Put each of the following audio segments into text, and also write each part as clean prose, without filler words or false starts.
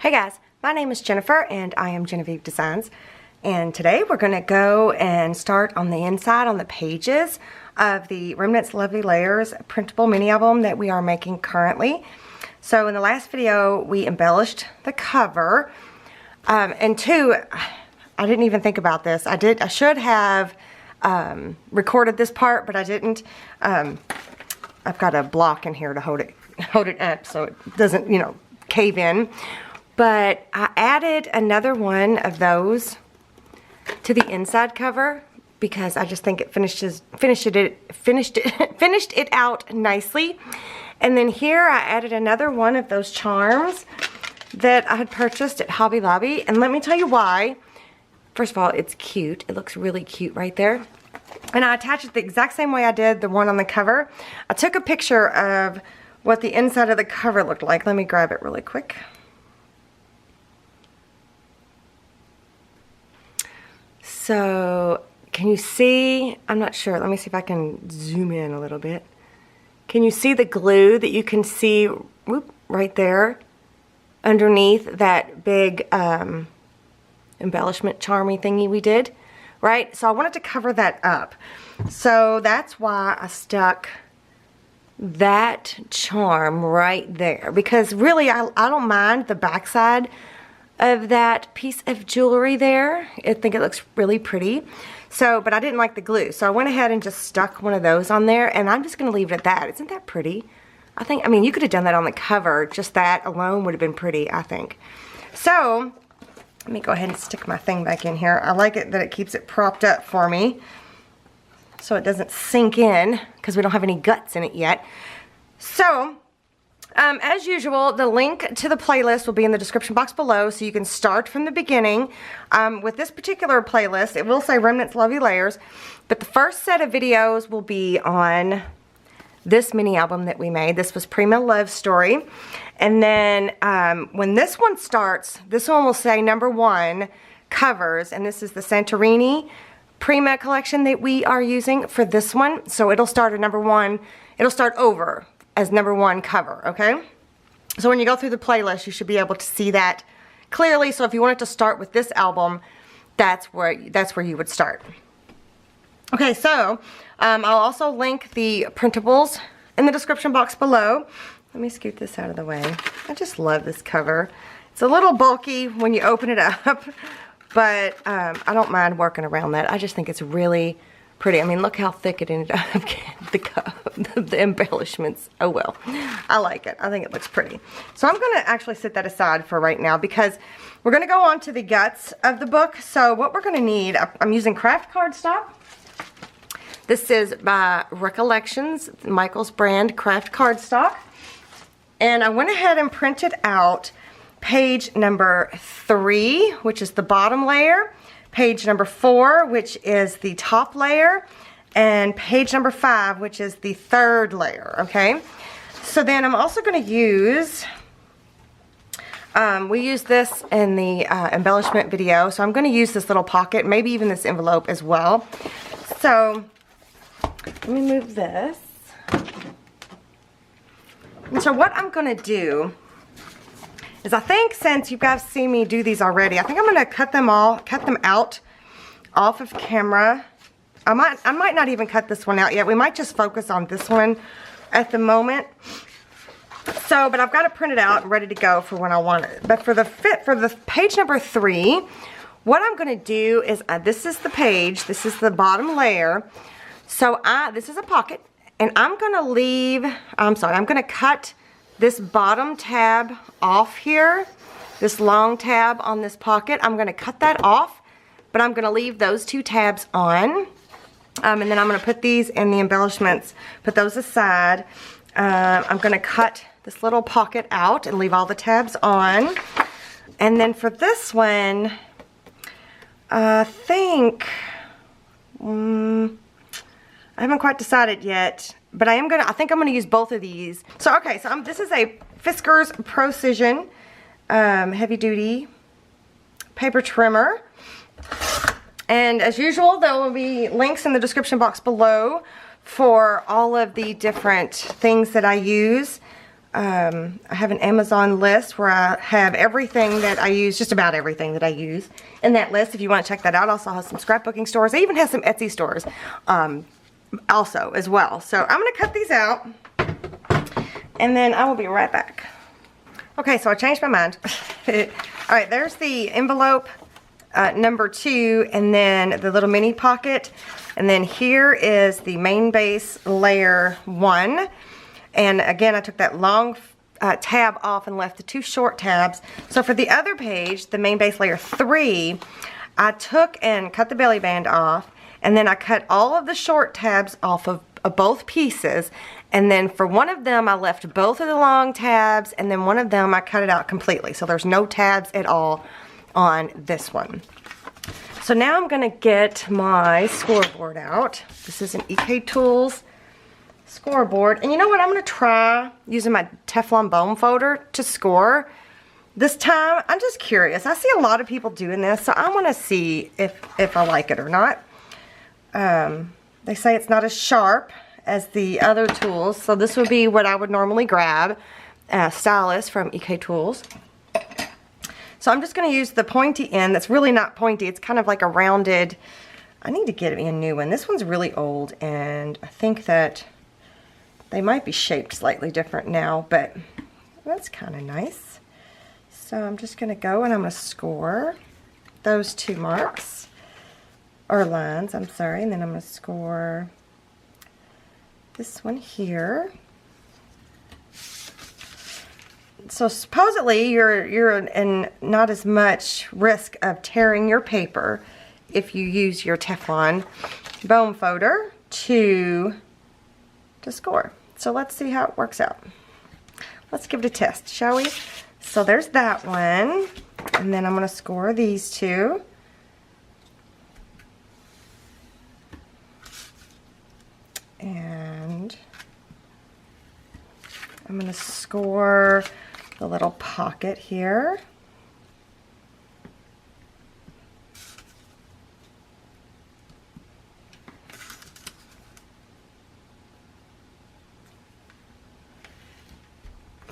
Hey guys, my name is Jennifer and I am Jenofeve Designs, and today we're going to go and start on the inside on the pages of the Remnants Lovely Layers printable mini album that we are making currently. So in the last video we embellished the cover, and two, I didn't even think about this. I should have recorded this part, but I didn't. I've got a block in here to hold it up so it doesn't, cave in. But I added another one of those to the inside cover because I just think it finished it out nicely. And then here I added another one of those charms that I had purchased at Hobby Lobby, and let me tell you why. First of all, it's cute. It looks really cute right there. And I attached it the exact same way I did the one on the cover. I took a picture of what the inside of the cover looked like. Let me grab it really quick. So, can you see? I'm not sure. Let me see if I can zoom in a little bit. Can you see the glue that you can see right there underneath that big embellishment charmy thingy we did? Right? So I wanted to cover that up. So that's why I stuck that charm right there. Because really, I don't mind the backside of that piece of jewelry there. I think it looks really pretty. So, but I didn't like the glue. So I went ahead and just stuck one of those on there, and I'm just going to leave it at that. Isn't that pretty? I mean, you could have done that on the cover. Just that alone would have been pretty, I think. So, let me go ahead and stick my thing back in here. I like it that it keeps it propped up for me so it doesn't sink in because we don't have any guts in it yet. So, as usual, the link to the playlist will be in the description box below, so you can start from the beginning. With this particular playlist, it will say Remnants Lovely Layers, but the first set of videos will be on this mini album that we made. This was Prima Love Story. And then when this one starts, this one will say #1 covers, and this is the Santorini Prima collection that we are using for this one. So it'll start at #1. It'll start over as #1 cover, okay? So when you go through the playlist, you should be able to see that clearly. So if you wanted to start with this album, that's where you would start. Okay, so I'll also link the printables in the description box below. Let me scoot this out of the way. I just love this cover. It's a little bulky when you open it up, but I don't mind working around that. I just think it's really pretty. I mean, look how thick it ended up, the embellishments. Oh well, I like it. I think it looks pretty. So I'm going to actually set that aside for right now because we're going to go on to the guts of the book. So what we're going to need, I'm using craft cardstock. This is by Recollections, Michael's brand craft cardstock. And I went ahead and printed out page #3, which is the bottom layer, page #4, which is the top layer, and page #5, which is the third layer, okay? So then I'm also going to use, we used this in the embellishment video, so I'm going to use this little pocket, maybe even this envelope as well. So let me move this. And so what I'm going to do is, I think since you guys see me do these already, I think I'm going to cut them out off of camera. I might not even cut this one out yet. We might just focus on this one at the moment. So, but I've got it printed out and ready to go for when I want it. But for the page #3, what I'm going to do is, this is the page, this is the bottom layer. So this is a pocket, and I'm going to cut this bottom tab off here, this long tab on this pocket. I'm going to cut that off, but I'm going to leave those 2 tabs on. And then I'm going to put these in the embellishments, put those aside. I'm going to cut this little pocket out and leave all the tabs on. And then for this one, I think, I haven't quite decided yet, but I think I'm gonna use both of these. So okay, so this is a Fiskars Procision heavy duty paper trimmer. And as usual, there will be links in the description box below for all of the different things that I use I have an Amazon list where I have everything that I use, just about everything that I use in that list. If you want to check that out, also has some scrapbooking stores. I even have some Etsy stores also as well. So I'm going to cut these out and then I will be right back. Okay, so I changed my mind. Alright, there's the envelope number 2 and then the little mini pocket. And then here is the main base layer 1. And again, I took that long tab off and left the 2 short tabs. So for the other page, the main base layer 3, I took and cut the belly band off, and then I cut all of the short tabs off of both pieces. And then for one of them, I left both of the long tabs, and then one of them I cut it out completely. So there's no tabs at all on this one. So now I'm gonna get my scoreboard out. This is an EK Tools scoreboard. And you know what? I'm going to try using my Teflon bone folder to score this time. I'm just curious. I see a lot of people doing this, so I want to see if I like it or not. They say it's not as sharp as the other tools, so this would be what I would normally grab. Stylus from EK Tools. So I'm just going to use the pointy end. That's really not pointy. It's kind of like a rounded. I need to get me a new one. This one's really old, and I think that they might be shaped slightly different now, but that's kind of nice. So I'm just going to go and I'm going to score those 2 marks, or lines, I'm sorry, and then I'm going to score this one here. So supposedly you're in not as much risk of tearing your paper if you use your Teflon bone folder to score. So let's see how it works out. Let's give it a test, shall we? So there's that one. And then I'm going to score these 2. And I'm going to score the little pocket here.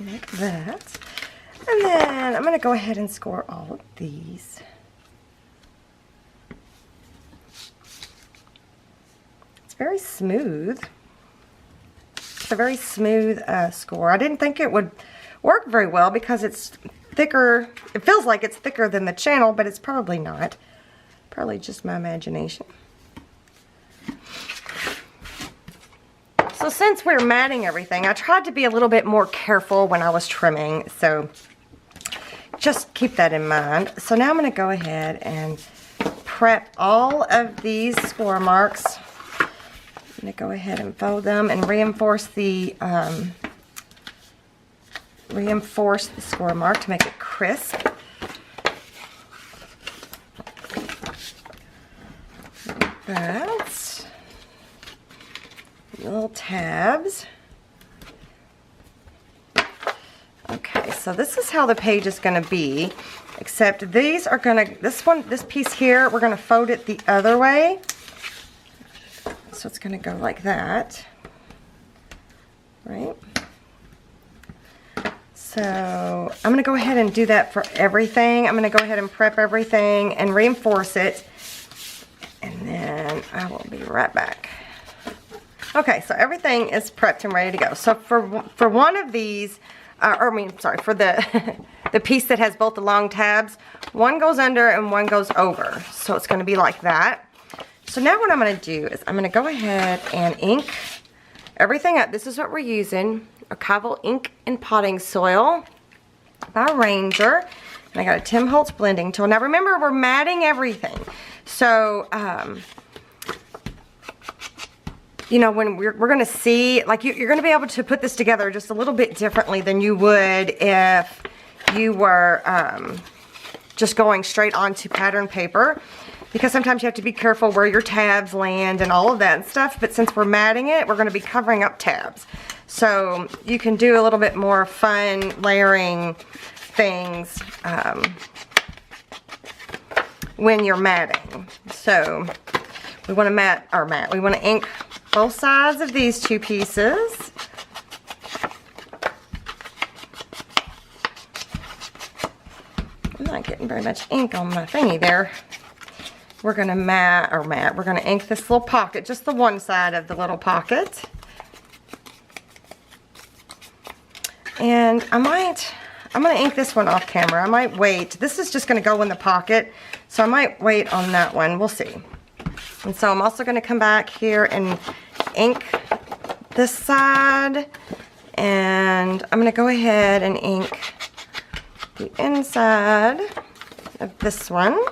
Like that. And then I'm going to go ahead and score all of these. It's very smooth. It's a very smooth score. I didn't think it would work very well because it's thicker. It feels like it's thicker than the channel, but it's probably not. Probably just my imagination. So since we're matting everything, I tried to be a little bit more careful when I was trimming, so just keep that in mind. So now I'm going to go ahead and prep all of these score marks. I'm going to go ahead and fold them and reinforce the score mark to make it crisp. Like that. Little tabs. Okay, so this is how the page is going to be, except these are going to, this piece here, we're going to fold it the other way. So it's going to go like that, right? So I'm going to go ahead and do that for everything. I'm going to go ahead and prep everything and reinforce it, and then I will be right back. Okay, so everything is prepped and ready to go. So for one of these, for the the piece that has both the long tabs, one goes under and one goes over. So it's going to be like that. So now what I'm going to do is I'm going to go ahead and ink everything up. This is what we're using, Archival ink and potting soil by Ranger. And I got a Tim Holtz blending tool. Now remember, we're matting everything. So, you know, when we're going to see, like you're going to be able to put this together just a little bit differently than you would if you were just going straight onto pattern paper. Because sometimes you have to be careful where your tabs land and all of that and stuff. But since we're matting it, we're going to be covering up tabs. So you can do a little bit more fun layering things when you're matting. So we want to we want to ink both sides of these 2 pieces. I'm not getting very much ink on my thingy there. We're gonna we're gonna ink this little pocket, just the one side of the little pocket. And I'm gonna ink this one off camera. I might wait. This is just gonna go in the pocket, so I might wait on that one. We'll see. And so I'm also gonna come back here and ink this side. And I'm gonna go ahead and ink the inside of this one.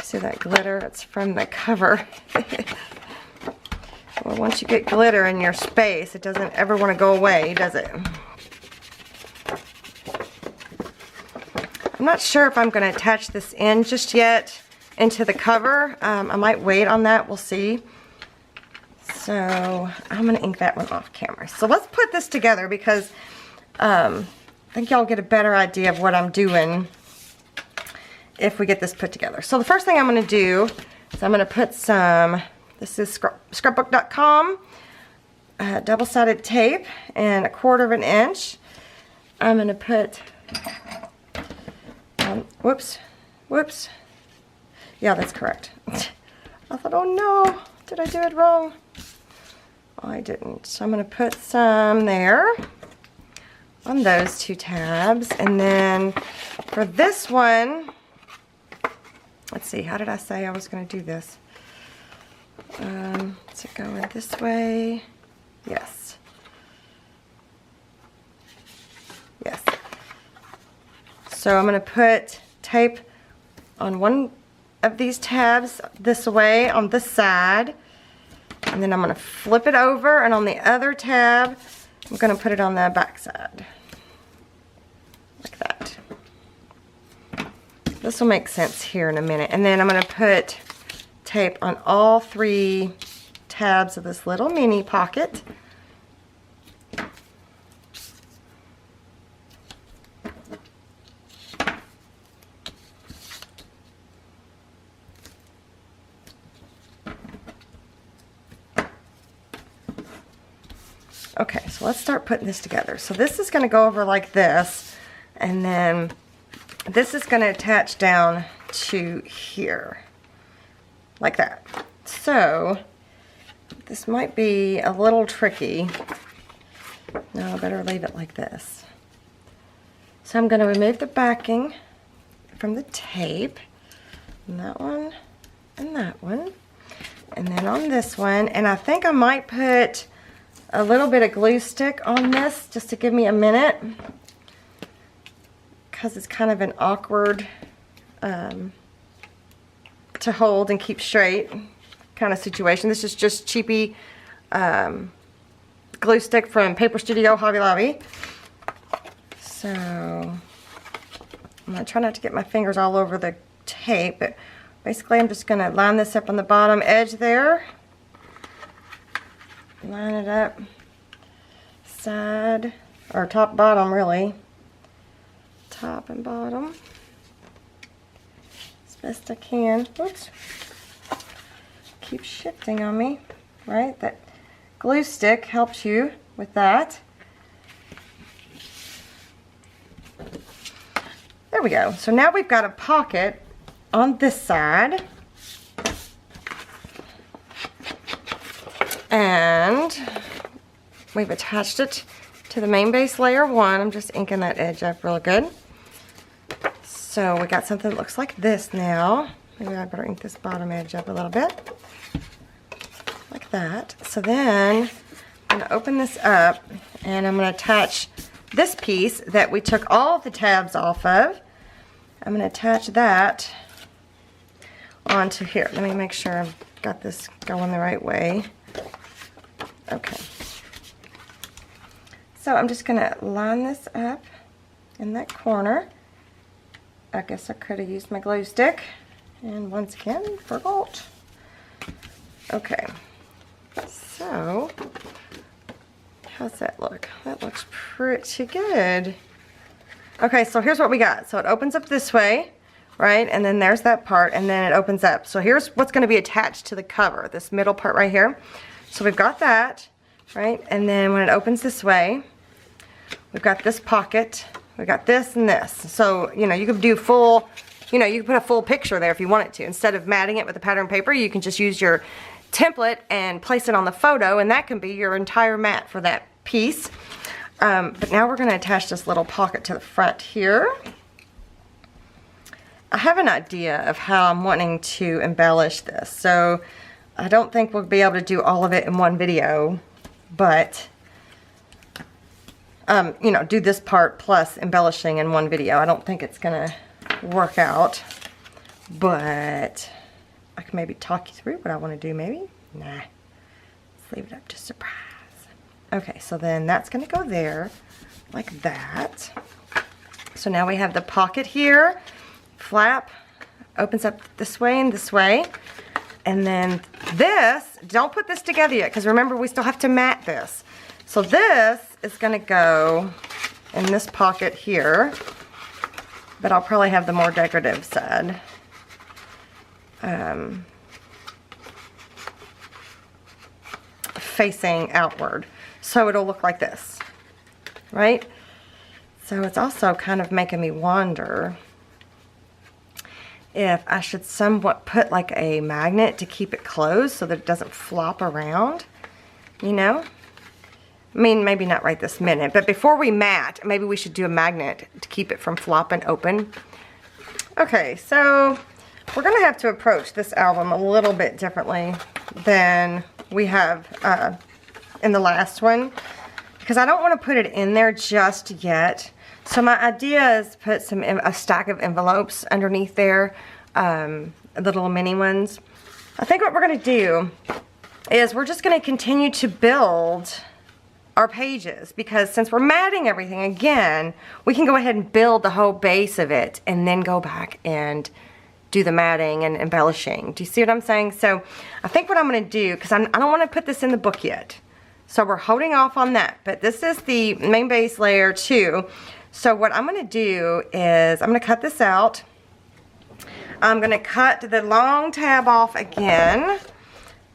See that glitter? It's from the cover. Well, once you get glitter in your space, it doesn't ever want to go away, does it? I'm not sure if I'm going to attach this in just yet into the cover. I might wait on that. We'll see. So I'm going to ink that one off camera. So let's put this together because I think y'all get a better idea of what I'm doing if we get this put together. So the first thing I'm going to do is I'm going to put some, this is scrapbook.com, double-sided tape and 1/4 inch. I'm going to put, whoops. Yeah, that's correct. I thought, oh no, did I do it wrong? Oh, I didn't. So I'm going to put some there on those 2 tabs. And then for this one, let's see, how did I say I was going to do this? Is it going this way? Yes. Yes. So I'm going to put tape on one of these tabs this way on this side. And then I'm going to flip it over, and on the other tab, I'm going to put it on the back side. Like that. This will make sense here in a minute. And then I'm going to put tape on all 3 tabs of this little mini pocket. Okay, so let's start putting this together. So this is going to go over like this, and then this is going to attach down to here, like that. So this might be a little tricky. No, I better leave it like this. So I'm going to remove the backing from the tape, and that one, and that one, and then on this one, and I think I might put a little bit of glue stick on this just to give me a minute, because it's kind of an awkward to hold and keep straight kind of situation. This is just cheapy glue stick from Paper Studio, Hobby Lobby. So I'm going to try not to get my fingers all over the tape, but basically I'm just going to line this up on the bottom edge there. Line it up, side, or top, bottom really, top and bottom, as best I can. Whoops, keeps shifting on me, right? That glue stick helps you with that. There we go. So now we've got a pocket on this side. And we've attached it to the main base layer 1. I'm just inking that edge up real good. So we got something that looks like this now. Maybe I better ink this bottom edge up a little bit. Like that. So then I'm going to open this up, and I'm going to attach this piece that we took all the tabs off of. I'm going to attach that onto here. Let me make sure I've got this going the right way. Okay, so I'm just going to line this up in that corner. I guess I could have used my glue stick, and once again, forgot. Okay, so how's that look? That looks pretty good. Okay, so here's what we got. So it opens up this way, right, and then there's that part, and then it opens up. So here's what's going to be attached to the cover, this middle part right here. So we've got that. right? And then when it opens this way, we've got this pocket. We've got this and this. So, you know, you could do full, you know, you can put a full picture there if you wanted to. Instead of matting it with the pattern paper, you can just use your template and place it on the photo, and that can be your entire mat for that piece. But now we're going to attach this little pocket to the front here. I have an idea of how I'm wanting to embellish this. So I don't think we'll be able to do all of it in one video, but you know, do this part plus embellishing in one video. I don't think it's gonna work out, but I can maybe talk you through what I want to do. Maybe nah, let's leave it up to surprise. Okay, so then that's gonna go there like that. So now we have the pocket here, flap opens up this way and this way. And then this, don't put this together yet, because remember we still have to mat this. So this is going to go in this pocket here, but I'll probably have the more decorative side. Facing outward. So it'll look like this, right? So it's also kind of making me wonder if I should somewhat put like a magnet to keep it closed so that it doesn't flop around, you know? I mean, maybe not right this minute, but before we mat, maybe we should do a magnet to keep it from flopping open. Okay, so we're gonna have to approach this album a little bit differently than we have in the last one, because I don't want to put it in there just yet. So my idea is put a stack of envelopes underneath there, the little mini ones. I think what we're going to do is we're just going to continue to build our pages, because since we're matting everything again, we can go ahead and build the whole base of it and then go back and do the matting and embellishing. Do you see what I'm saying? So I think what I'm going to do, because I don't want to put this in the book yet, so we're holding off on that, but this is the main base layer too. So what I'm going to do is I'm going to cut this out. I'm going to cut the long tab off again,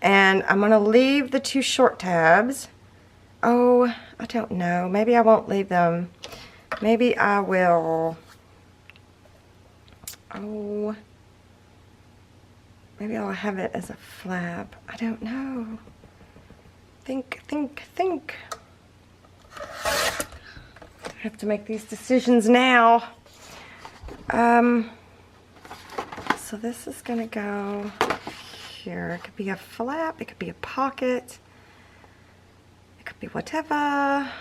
and I'm going to leave the two short tabs. Oh, I don't know. Maybe I won't leave them. Maybe I will. Oh, maybe I'll have it as a flap. I don't know. Think. I have to make these decisions now. So this is gonna go here. It could be a flap, it could be a pocket, it could be whatever.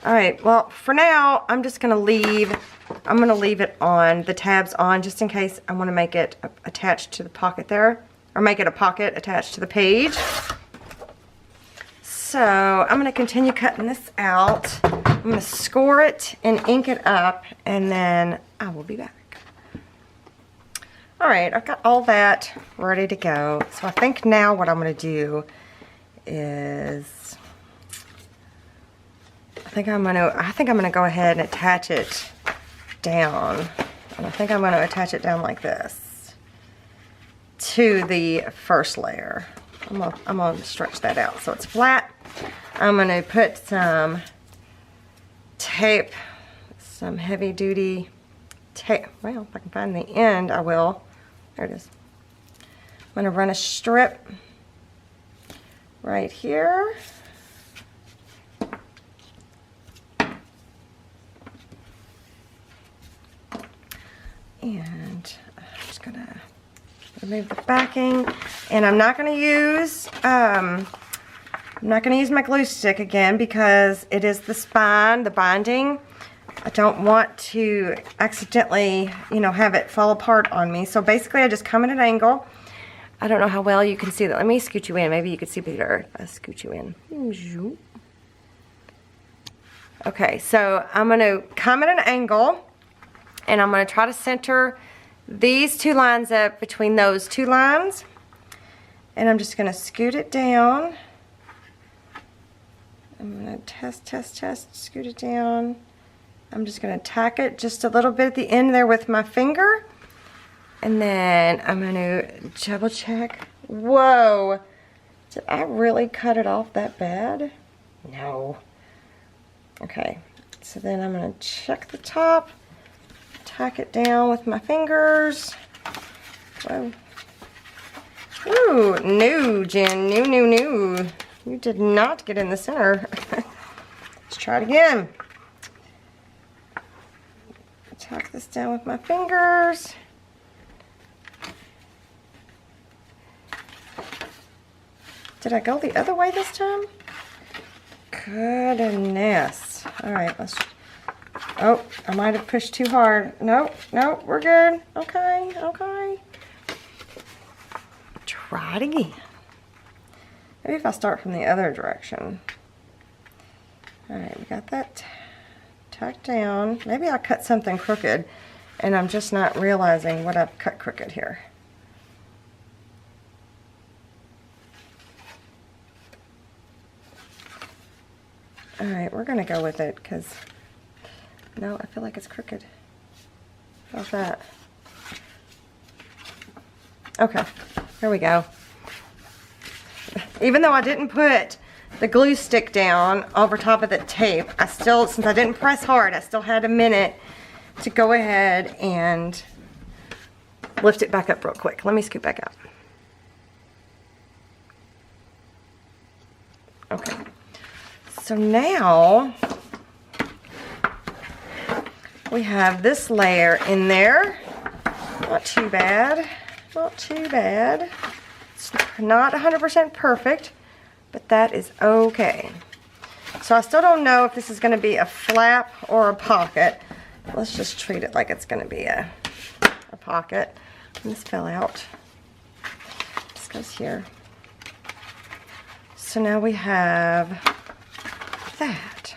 Alright, well for now I'm just gonna leave it on, the tabs on, just in case I want to make it attached to the pocket there, or make it a pocket attached to the page. So I'm going to continue cutting this out. I'm going to score it and ink it up, and then I will be back. Alright, I've got all that ready to go. So I think now what I'm going to do is, I think I'm going to go ahead and attach it down. And I think I'm going to attach it down like this to the first layer. I'm gonna stretch that out so it's flat. I'm gonna put some tape, some heavy duty tape. Well, if I can find the end, I will. There it is. I'm gonna run a strip right here. And I'm just gonna remove the backing, and I'm not going to use my glue stick again, because it is the spine, the binding. I don't want to accidentally, you know, have it fall apart on me. So basically I just come at an angle. I don't know how well you can see that. Let me scoot you in. Maybe you can see better if I scoot you in. Okay, so I'm going to come at an angle, and I'm going to try to center these two lines up between those two lines, and I'm just going to scoot it down. I'm going to test, scoot it down. I'm just going to tack it just a little bit at the end there with my finger, and then I'm going to double check. Whoa, Did I really cut it off that bad? No. Okay, so then I'm going to check the top, tack it down with my fingers. Whoa. Ooh, no, Jen, no. You did not get in the center. Let's try it again. Tack this down with my fingers. Did I go the other way this time? Goodness. All right, let's. Oh, I might have pushed too hard. Nope, we're good. Okay. Try it again. Maybe if I start from the other direction. All right, we got that tacked down. Maybe I cut something crooked and I'm just not realizing what I've cut crooked here. All right, we're gonna go with it because no, I feel like it's crooked. How's that? Okay, there we go. Even though I didn't put the glue stick down over top of the tape, I still, since I didn't press hard, I still had a minute to go ahead and lift it back up real quick. Let me scoot back up. Okay. So now we have this layer in there. Not too bad. Not too bad. It's not 100% perfect, but that is okay. So I still don't know if this is going to be a flap or a pocket. Let's just treat it like it's going to be a pocket. And this fell out. This goes here. So now we have that.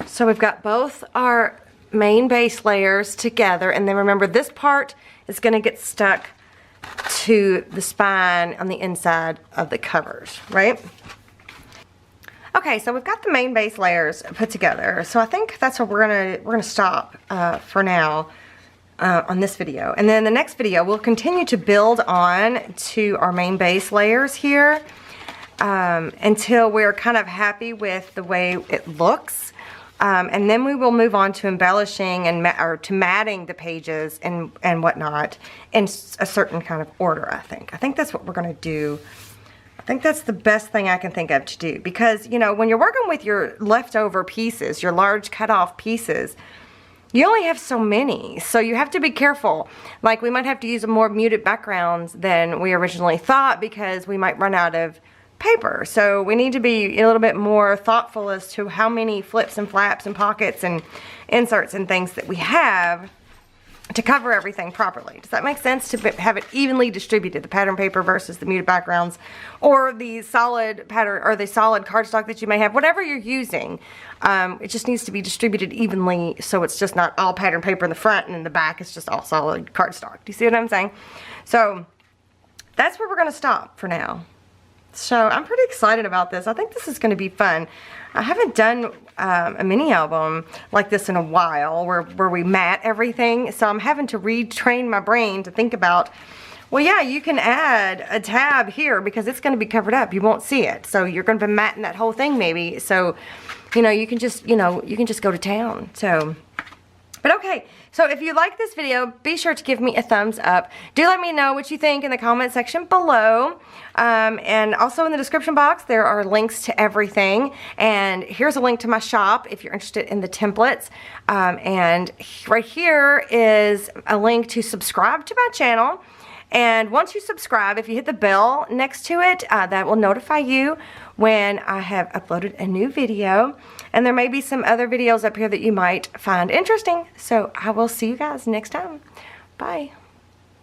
So we've got both our main base layers together, and then remember this part is going to get stuck to the spine on the inside of the covers, right? Okay, so we've got the main base layers put together. So I think that's where we're gonna stop for now on this video. And then the next video we'll continue to build on to our main base layers here until we're kind of happy with the way it looks. And then we will move on to embellishing and to matting the pages and whatnot in a certain kind of order, I think. I think that's what we're going to do. I think that's the best thing I can think of to do. Because, you know, when you're working with your leftover pieces, your large cut-off pieces, you only have so many. So you have to be careful. Like, we might have to use more muted backgrounds than we originally thought because we might run out of paper. So we need to be a little bit more thoughtful as to how many flips and flaps and pockets and inserts and things that we have to cover everything properly. Does that make sense? To have it evenly distributed, the pattern paper versus the muted backgrounds, or the solid pattern, or the solid cardstock that you may have, whatever you're using. It just needs to be distributed evenly, so it's just not all pattern paper in the front and in the back it's just all solid cardstock. Do you see what I'm saying? So that's where we're going to stop for now. So I'm pretty excited about this. I think this is going to be fun. I haven't done a mini album like this in a while where we mat everything. So I'm having to retrain my brain to think about, well, yeah, you can add a tab here because it's going to be covered up. You won't see it. So you're going to be matting that whole thing maybe. So, you know, you can just go to town. So, but okay. So if you like this video, be sure to give me a thumbs up. Do let me know what you think in the comment section below. And also in the description box, there are links to everything. And here's a link to my shop if you're interested in the templates. And right here is a link to subscribe to my channel. And once you subscribe, if you hit the bell next to it, that will notify you when I have uploaded a new video. And there may be some other videos up here that you might find interesting. So I will see you guys next time. Bye.